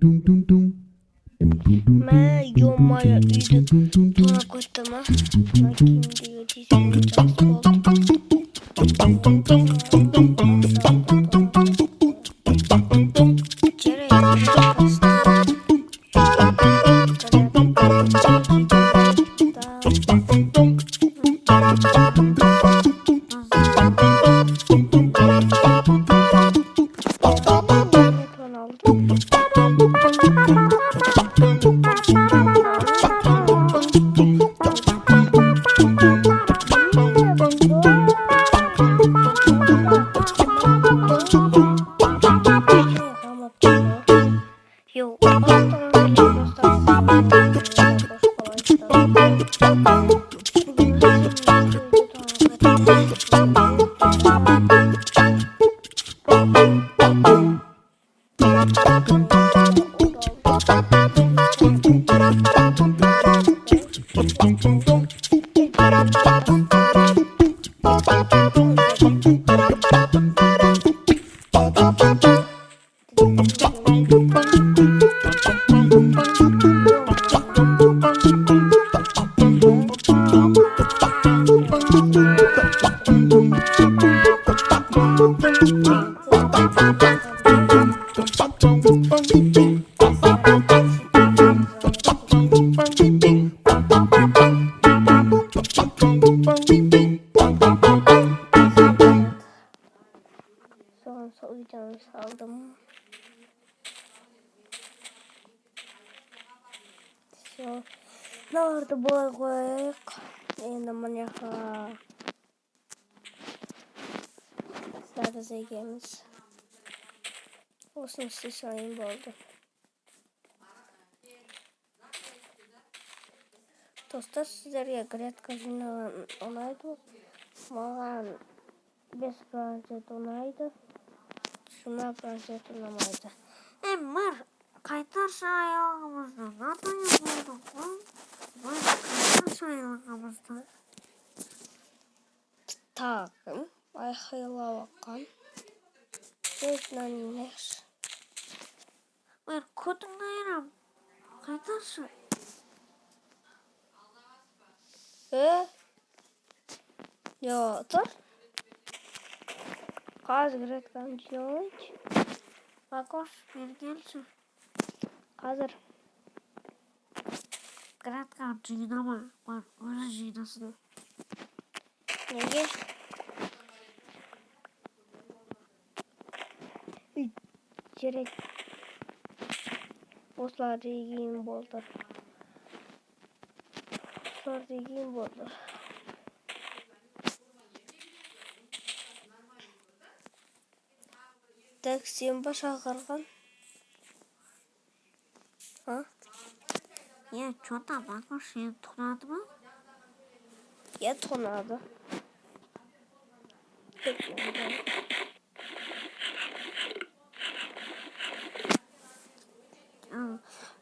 Mä Jomaya yhden tuokottama. Mäkin saldım. Все. Ne vardı bu koyuk? Namanya ha. Sadece egemiz. Olsun istesayım oldu. Dostlar sizlerge Gretka жинаған ұнайды. Маған 5 бронзет ұнайды. Шуна бронзет ұнамайды. Мір, қайтаршы айлығымызды. Натайы болдық қой. Қайтаршы айлығымызды. Takım ayxıyla bakan. Bezlenmiş. Мір, көтіңді айрам. Қайтаршы. Yo, dur. Қазір Gretka'nı жинауыш. Бакош, бері келші. Қазір. Gretka'nı жинама. Бар, өзі жинасын. Неге? Керек. Осылар деген болды. Так, сен ба шақырған? Что-то Бакош, сені тұнады ма? Тұнады.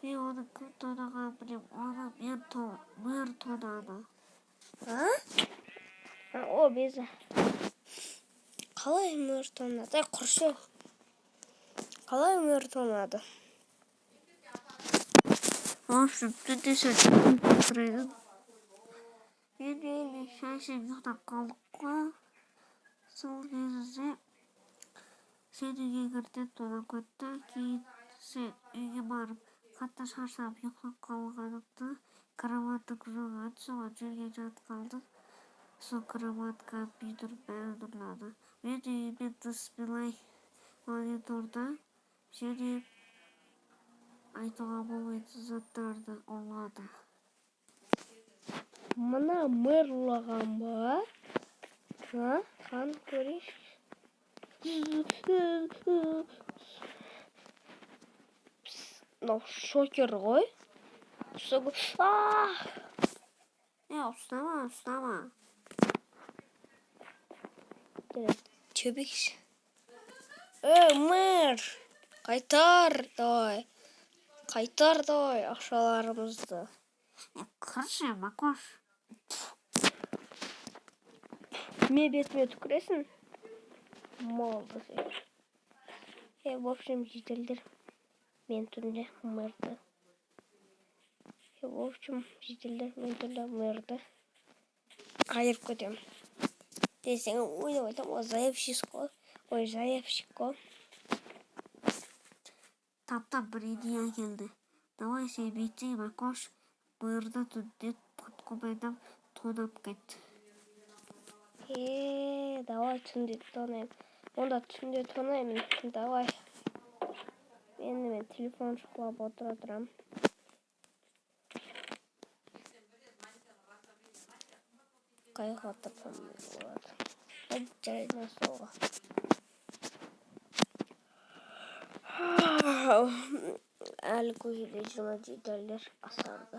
Мен оны кім тонаған білем, оны мөр тонады. О, безі. Қалай мөр тонады? Құршы. Қалай мөр тонады? В общем, түнде сәтін тұрайдың. Мен елі шайшен жоқтап қалдық қой. Сол кезінде сен үйге кірден тонап көтті. Кейін сен үйге барып қатты шаршап ұйықтап қалғанымда караваттың жоғын соған жерге жатып қалдым. Сол караватқа компьютер бәрін ұрлады. Мен үйімен дыбыспен мониторда және айтуға болмайтын заттарды ұрлады. Мына мөр ұрлаған ба? Қан көрейш. Мынау шокер ғой. Ұстама. Чөбекш. Мөр. Қайтар давай ақшаларымызды. Кірші, Бакош. Мен бетіме түкіресің? Молды сен. В общем, жителдер. Мен түнде мэрді. В общем, жителдер мен түнде мэрді қайырып көтем. Десең, ойнап айтам, о, заявщик қой. Таптап бір идея келді. Давай сен бүйтсең, Макош мырды түнде құтқымайдан тонап кет. Давай түнде тонайым. Онда түнде тонаймын. Давай. Мен телефон шұқылап отыра тұрам. Қайға тұрсам болады. Жарайды соға. Әлі көшеде 20 детальдер асарды.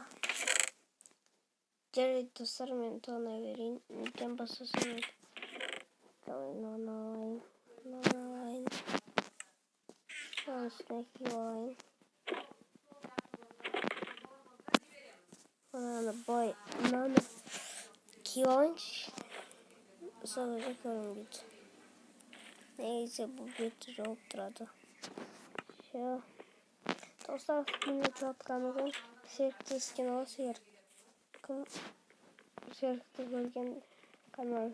Жарайды достар, мен тонай берейін. Неден басасам еді. Нан алайын. Үстіне киіп алайын. Мынаны киіп алайыншы. Сол кезде көрінбейді. Негізі бұл бетті жауып тұрады. Достар, мені жатқанығын серіктескен осы ер. Кім серікті көрген канал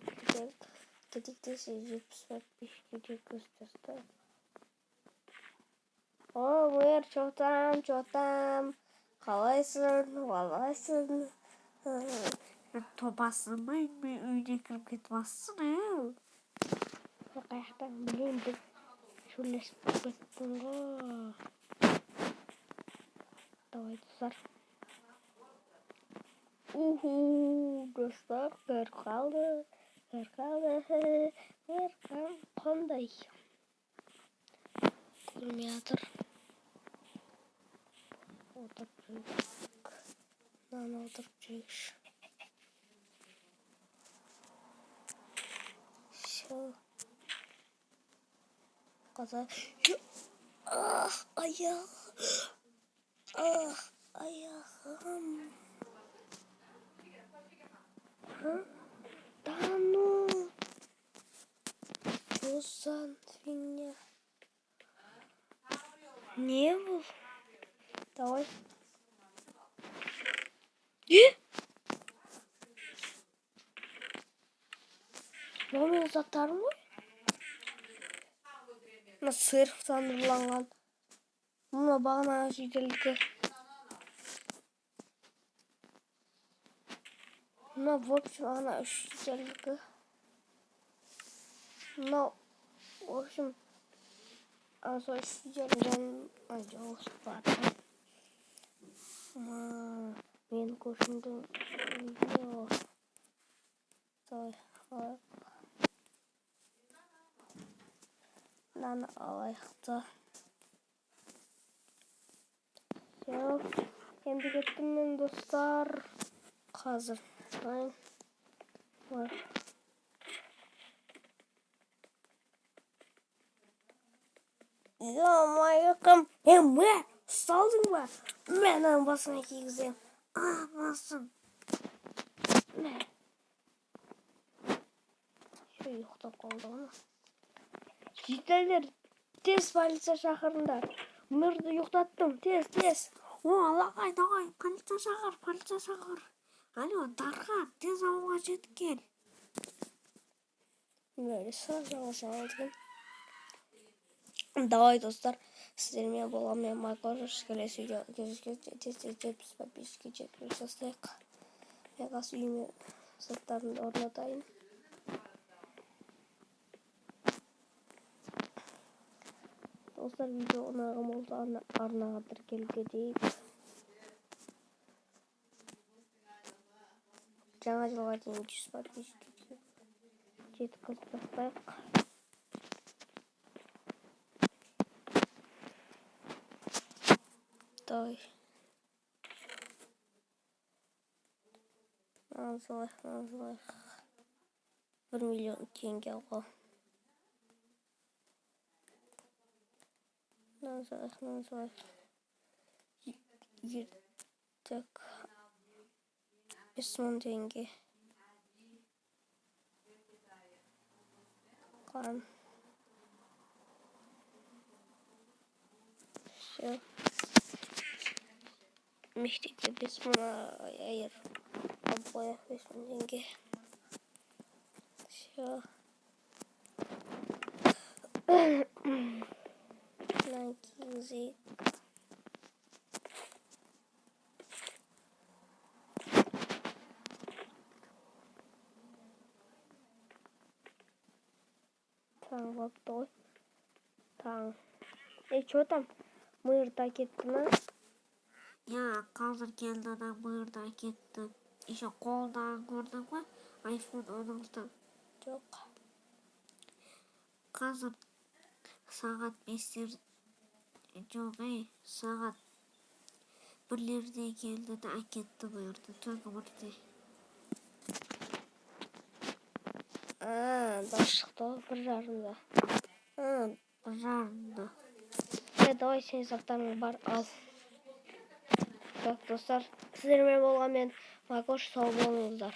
кетектесі 75-ке жеткізді. О, мөр, чотам. Қалайсың? Тобасымай мен үйіне кіріп кетмассың, Қаяқтан білейін біз шөлесіп кеттің ғой. Давай, достар. Достар, бір қалды. Қандай? Көрмей атыр. Отырып жүрейік. Мынаны отырып жүрейікші. Қаза. Аяғым. Да ну. Жусан фигня. Не был? Давай. Номер заттарым ғой? Мына сырықтан ұрланған. Мына бағана жеделдігі. Мына в общем ана 3 жеделдігі. Мына в общем сол 3 жеделдігін жауысып барды. Мен көшімді видео. Мынаны алайықты. Енді кеттім мен достар. Қазір. Майықым. Мә, ұсталдың ба? Мәнің басына кигізем. басым. Мә. Ұйықтап қалды ғана. Жителдер, тез полиция шақырыңдар. Мөрді ұйықтаттым, тез. Алағай, давай, полиция шақыр. Алло, Дархан, тез ауылға жетіп кел. Böyle sağ. Давай, достар, сіздермен болған мен Макош келесі тез подписчики жеткізіп тастайық. Мен қазір үйіме заттарымды орнатайын. Достар, видео ұнаған болса арнаға тіркелуге дейік. Жаңа жылға дейін 100 подписчики жеткізіп тастайық. Давай. Называй. 1 миллион теңге алға. Называй. Так. 500 теңге. Қан. Все. Мектепте 5000 айыр обои 5000 теңге. Все. Кизик. Таң болыпты ғой. Таң. Чё там? Мыйырда кетті ма? Я қазір келді да мыйырда кетті. Еще қолдан көрдің бе? iPhone 16. Жоқ. Қазір сағат 5-тер жоқ, сағат 1-лерде келді да әкетті мыйырды. Түнгі 1-де. Дұрыс шықты ғой, 1:30-да. 1:30-да. Давай сен заттарың бар, ал. Так, достар, сіздермен болған мен Макош, сау болыңыздар.